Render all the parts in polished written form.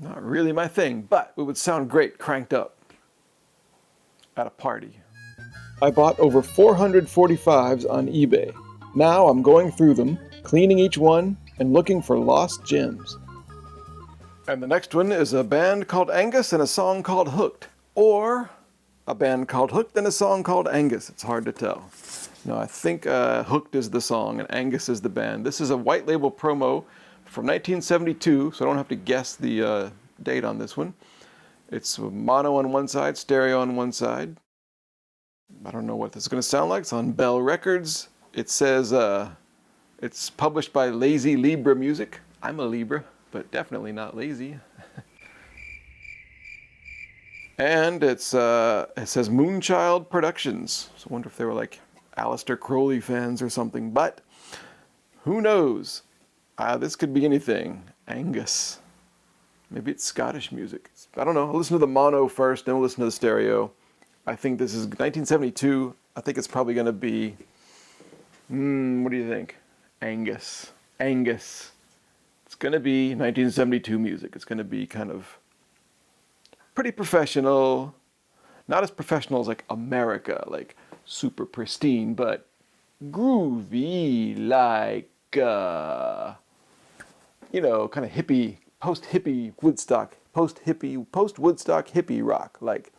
Not really my thing, but it would sound great cranked up at a party. I bought over 445s on eBay. Now I'm going through them, cleaning each one, and looking for lost gems. And the next one is a band called Angus and a song called Hooked. Or a band called Hooked and a song called Angus. It's hard to tell. No, I think Hooked is the song and Angus is the band. This is a white label promo from 1972, so I don't have to guess the date on this one. It's mono on one side, stereo on one side. I don't know what this is going to sound like. It's on Bell Records. It says it's published by Lazy Libra Music. I'm a Libra, but definitely not lazy. And it says Moonchild Productions. So I wonder if they were like Aleister Crowley fans or something. But who knows? This could be anything. Angus. Maybe it's Scottish music. I don't know. I'll listen to the mono first, then we'll listen to the stereo. I think this is 1972. I think it's probably going to be, what do you think? Angus. Angus. It's going to be 1972 music. It's going to be kind of pretty professional. Not as professional as like America, like super pristine, but groovy, like, kind of hippie, post-hippie Woodstock, post-Woodstock hippie rock, like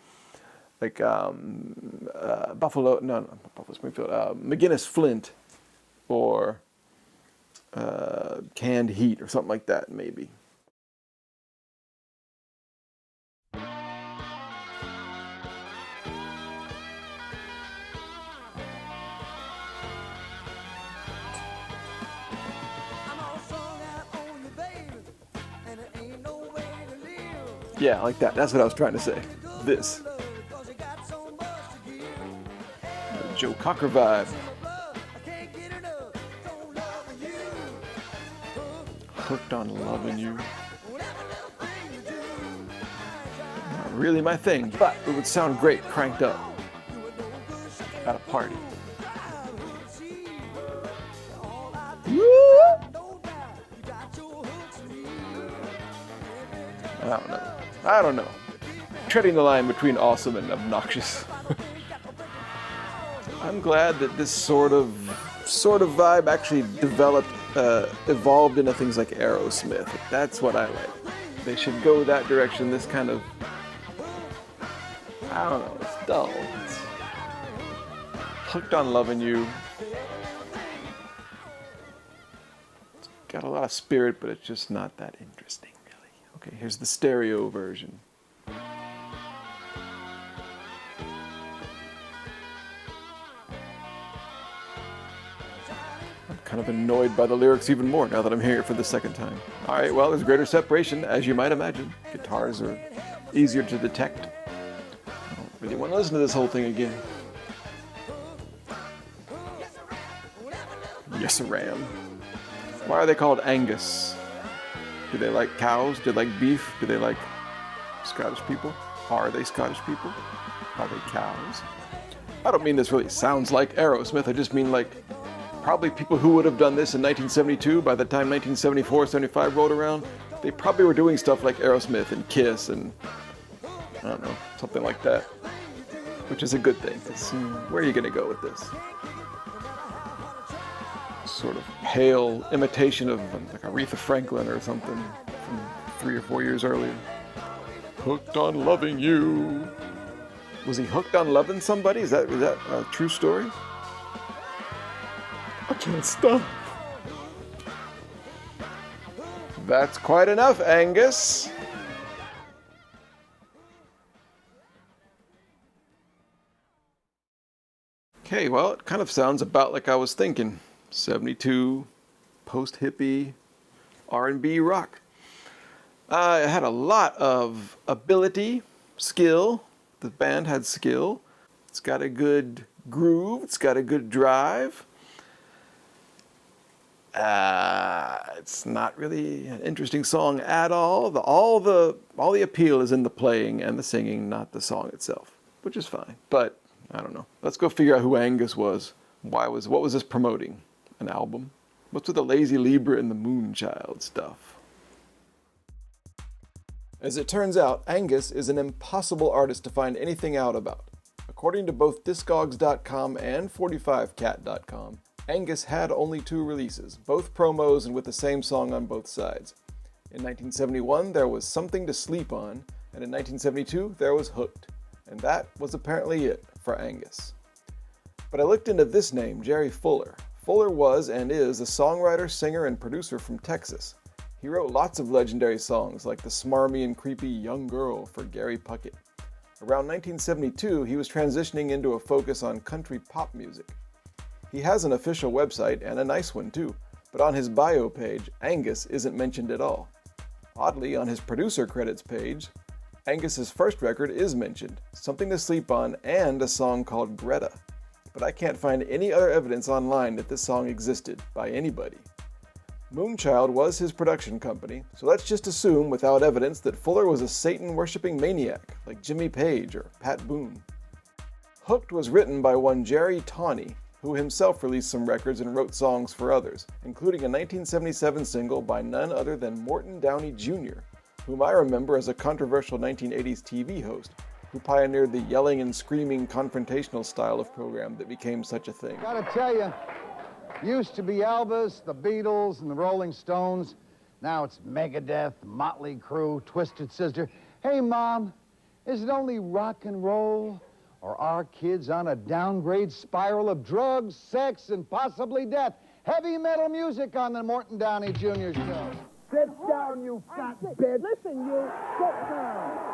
Buffalo, no, not Buffalo Springfield, McGinnis Flint, or Canned Heat, or something like that, maybe. Yeah, like that. That's what I was trying to say. This. Joe Cocker vibe. Hooked on loving you. Not really my thing, but it would sound great cranked up at a party. I don't know. Treading the line between awesome and obnoxious. I'm glad that this sort of vibe actually evolved into things like Aerosmith. That's what I like. They should go that direction. This kind of, I don't know, it's dull. It's hooked on loving you. It's got a lot of spirit, but it's just not that interesting, really. Okay, here's the stereo version. Kind of annoyed by the lyrics even more now that I'm hearing it for the second time. All right, well, there's greater separation, as you might imagine. Guitars are easier to detect. I don't really want to listen to this whole thing again. Yes, Ram. Why are they called Angus? Do they like cows? Do they like beef? Do they like Scottish people? Are they Scottish people? Are they cows? I don't mean this really sounds like Aerosmith. I just mean like probably people who would have done this in 1972, by the time 1974, 75 rolled around, they probably were doing stuff like Aerosmith and Kiss and, I don't know, something like that. Which is a good thing, because where are you going to go with this? Sort of pale imitation of like Aretha Franklin or something from 3 or 4 years earlier. Hooked on loving you. Was he hooked on loving somebody? Is that a true story? I can't stop. That's quite enough, Angus. Okay, well, it kind of sounds about like I was thinking. 72, post-hippie, R&B rock. It had a lot of ability, skill. The band had skill. It's got a good groove. It's got a good drive. It's not really an interesting song at all. All the appeal is in the playing and the singing, not the song itself, which is fine. But I don't know. Let's go figure out who Angus was. What was this promoting? An album? What's with the Lazy Libra and the Moonchild stuff? As it turns out, Angus is an impossible artist to find anything out about. According to both Discogs.com and 45cat.com, Angus had only 2 releases, both promos and with the same song on both sides. In 1971, there was Something to Sleep On, and in 1972, there was Hooked. And that was apparently it for Angus. But I looked into this name, Jerry Fuller. Fuller was and is a songwriter, singer, and producer from Texas. He wrote lots of legendary songs like the smarmy and creepy Young Girl for Gary Puckett. Around 1972, he was transitioning into a focus on country pop music. He has an official website, and a nice one too, but on his bio page, Angus isn't mentioned at all. Oddly, on his producer credits page, Angus's first record is mentioned, Something to Sleep On, and a song called Greta. But I can't find any other evidence online that this song existed by anybody. Moonchild was his production company, so let's just assume without evidence that Fuller was a Satan-worshipping maniac like Jimmy Page or Pat Boone. Hooked was written by one Jerry Tawney, who himself released some records and wrote songs for others, including a 1977 single by none other than Morton Downey Jr., whom I remember as a controversial 1980s TV host who pioneered the yelling and screaming confrontational style of program that became such a thing. Gotta tell you, used to be Elvis, the Beatles, and the Rolling Stones. Now it's Megadeth, Motley Crue, Twisted Sister. Hey, Mom, is it only rock and roll? Or are kids on a downgrade spiral of drugs, sex, and possibly death? Heavy metal music on the Morton Downey Jr. show. Sit down, you fat bitch. Listen, you, sit down.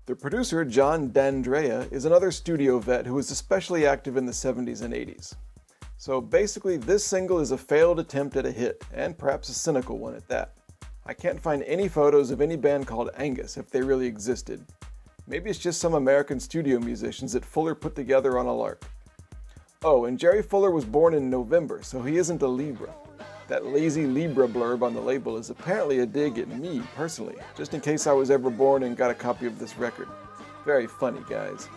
The producer, John D'Andrea, is another studio vet who was especially active in the 70s and 80s. So basically, this single is a failed attempt at a hit, and perhaps a cynical one at that. I can't find any photos of any band called Angus if they really existed. Maybe it's just some American studio musicians that Fuller put together on a lark. Oh, and Jerry Fuller was born in November, so he isn't a Libra. That lazy Libra blurb on the label is apparently a dig at me, personally, just in case I was ever born and got a copy of this record. Very funny, guys.